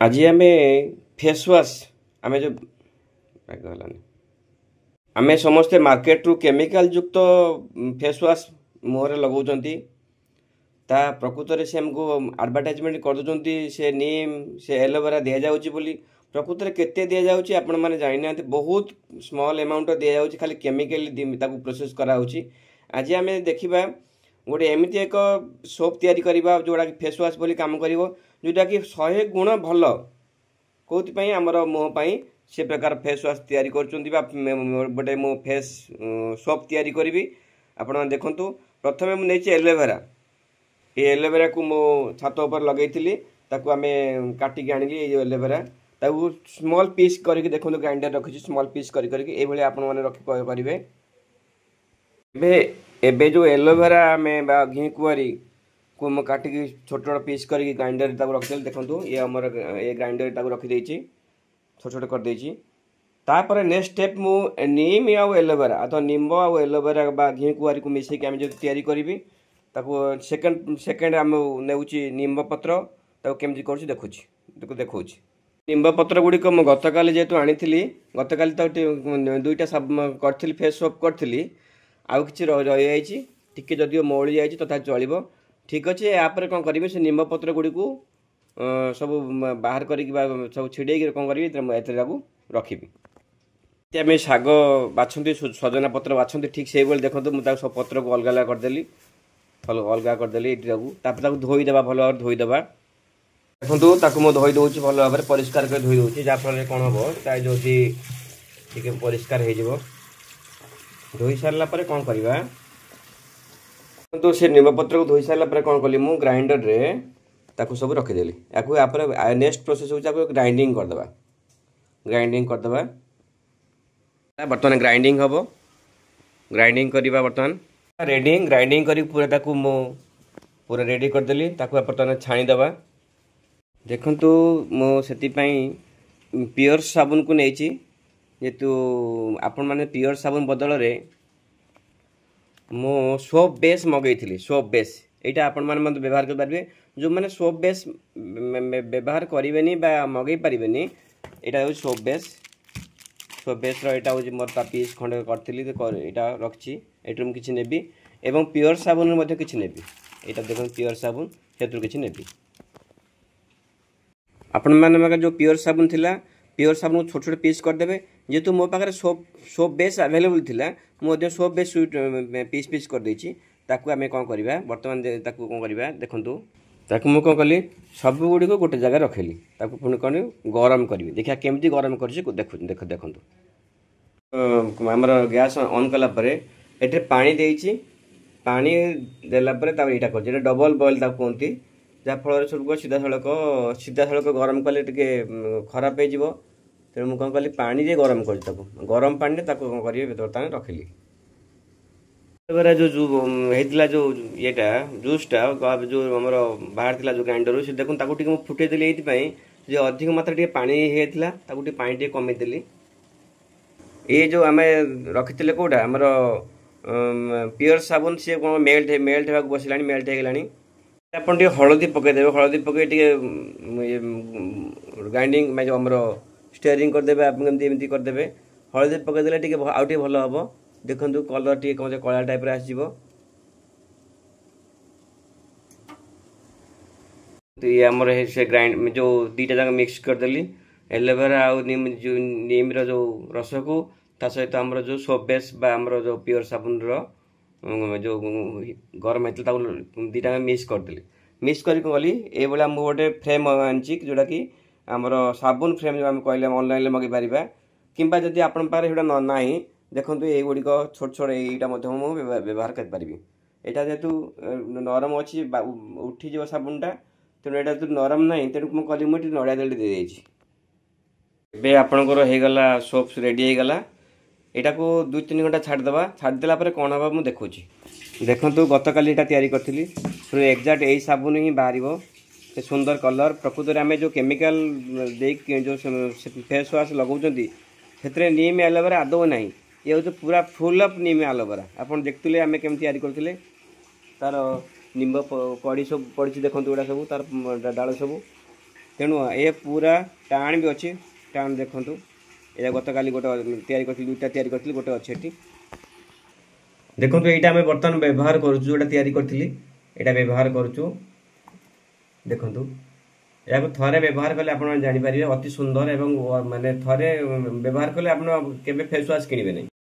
आज आम face wash आम जो आम समस्ते मार्केट रू केमिकल युक्त फेस वाश मुहर लगाउछंती ता प्रकृत में से हमको एडवर्टाइजमेंट कर दूसरी से नीम से एलोवेरा दि जाऊँगी बोली प्रकृत में केते दि जाऊँगी आपण मैंने जानी ना बहुत स्मॉल अमाउंट दि जाऊँगी खाली केमिकल प्रोसेस कराऊँगी। आज आम देखा गोटे एमती एक सोप तैयारी करवा जोड़ा फेस वाश बोली काम कर जोटा कि 100 गुण भल कौन आमर मुहपाई से प्रकार फेस वाश तैयारी कर मो फेस सोप तैयारी करी आपण देखु प्रथम मुझे एलोवेरा ये एलोवेरा को मो छात उपर लगे आम काटिक आनी एलोवेरा ताकू स्मॉल पीस करके देखो ग्राइंडर रखी स्मॉल पीस करके आपण मैंने रखिपारे। एबे जो एलोवेरा में घी कुआरी को मैं काटिक छोट छोट पीस कर ग्राइंडर रखी देखो ये आमर ये ग्राइंडर रखी छोट छोट कर तापर नेक्स्ट स्टेप मु नीम आउ एलोवेरा अथवा निम्ब आउ एलोवेरा बा घी कुआरी को मिसेक आम जो तैयारी करी ताको सेकेंड सेकेंड आम नेउची निम्ब पत्र ताको केमती करूची देखुची देखौची निम्ब पत्र गुड़िक मु गतकाली जेहेतु आनी गतकाली तो दुईटा सब करी फेस सोप करी आउ कि रही टिके जदिव मौली जाइए तथा चलो ठीक अच्छे यापर कौन करी से निम्ब पत्र गुड़िक सब बाहर कर सब छिड़े कौन करी रखी आम शाग बाछती सजना पत्र बाछती ठीक से देखो मुझे सब पत्र को अलग अलग करदेली अलग करदेली ये धोईदेवा भल भाव धोईदेवा देखो ताकू मुझे धोई दूसरी भल भाव परिष्कार कर धोई दूसरी जहाँफल कौन हम जो टी परिष्कार हो धोई सारा कौन करवा तो से निम्बपत्र को धोई सारा कौन कली मु ग्राइंडर रे ताकू सब रखीदेली या नेक्स्ट प्रोसेस हो ग्राइंडिंग करदे बर्तमान ग्राइंडिंग हम ग्राइंडिंग करवा बर्तमान रेडी ग्राइंडिंग करी पूरा ताकू मो पूरा रेडी करदेली बर्तमान छाणीदे देखु मो से प्योर साबुन को नहीं जेतु आपण मैंने प्योर साबुन बदल रे मो सोप बेस मगई सोप बेस यहाँ आपण मैंने मतलब व्यवहार करेंगे जो मैंने सोप बेस व्यवहार करेंगे मगई पारे यहाँ हूँ सोप बेस रहा हूँ मोर पीस खंडे करी यहाँ रखी ये किसी नेबी एवं प्योर साबुन किसी नेबी यहाँ देखो प्योर साबुन से किसी नेबी आपण मैंने जो प्योर साबुन थिला प्योर साबुन को छोट छोट पीस करदे जेहेतु मो पाखे सोप बेस अवेलेबल थिला मुझे सोप बेस पीस पीस कर देछि ताकू आमे कौन करवा बर्तमान ताकू कौन करवा देखंतु ताकू मु कौन कली सब गुड़ी को गोटे जगह रखेली ताकू पुणी कौन गरम करी देखा केमती गरम कर देखंतु आमर गैस ऑन कला परे एटे पानी देछि पानी देला परे ता एटा कर डबल बॉयल ता कहती जहाँफल सब सीधा सड़क गरम कले टे खराब हो तेणु मुझे कौन कली पानी जे गरम कर गरम पानी कौन करेंगे बर्तमान रखिली जो होता जो येटा जूसटा जो आम बाहर था जो ग्राइंडर से देखो फुटेदेली ये अधिक मात्रा टे पानी होता पानी टे कमेदेली ये जो आम रखी कौटा आमर प्योर साबुन सी कौन मेल्ट होगा बसला मेल्ट होगला आप हलदी पकईदेवे हलदी पकई ग्राइंडिंग जो आमर स्टेयरिंग करदे आपमती करदे हलदी पकईदे टे आउ भल हम देखु कलर टे कौन कला टाइप आसो ये आमर से ग्राइंड जो दीटा जाक मिक्स करदेली एलोवेरा आउ नीम जो रस को ता सहित आमर जो सोप बेस आमर जो प्योर साबुन जो गरम होता दीटा मिक्स करदेली मिक्स करी ये मुझे गोटे फ्रेम आनी जोटा कि आमर साबुन फ्रेम जो आम कहले ऑनलाइन मगे पारिबा किंबा जदि आपण पारे ना नहीं देखो ये गुड़िक छोट छोट यहाँ व्यवहार करें यहाँ जेहेतु नरम अच्छी उठी साबुनटा तेणु यहाँ तो नरम ना तेणु मुझे कली मुझे नड़िया तेल दे आपणकर होगला सोप रेडी होगला यहाँ को 2-3 घंटा छाड़देवा छाड़देला कौन हम मुझे देखुची देखु गतकाली यहाँ तैयारी करी एक्जाक्ट यही साबुन ही बाहर सुंदर कलर प्रकृत में आम जो केमिकल जो फेस वाश लगाऊँ से नीम एलोवेरा आदौ ना ये हूँ पूरा फुल अफ नीम एलोवेरा आप देखते आम केमी तैयारी करते तार निम्ब कड़ी सब पड़ी देखो गुड़ा सब तार डाल सब तेणु ये पूरा टाण भी अच्छी टाण देखूँ ये गत काली गोटे दुईटा या गोटे अच्छे देखो यहाँ आम बर्तमान व्यवहार करूँ करी यहाँ व्यवहार करूँ देखु या थरे व्यवहार कले आप जापर अति सुंदर एवं माने थरे व्यवहार कले आप फेस वाश किणवे नहीं।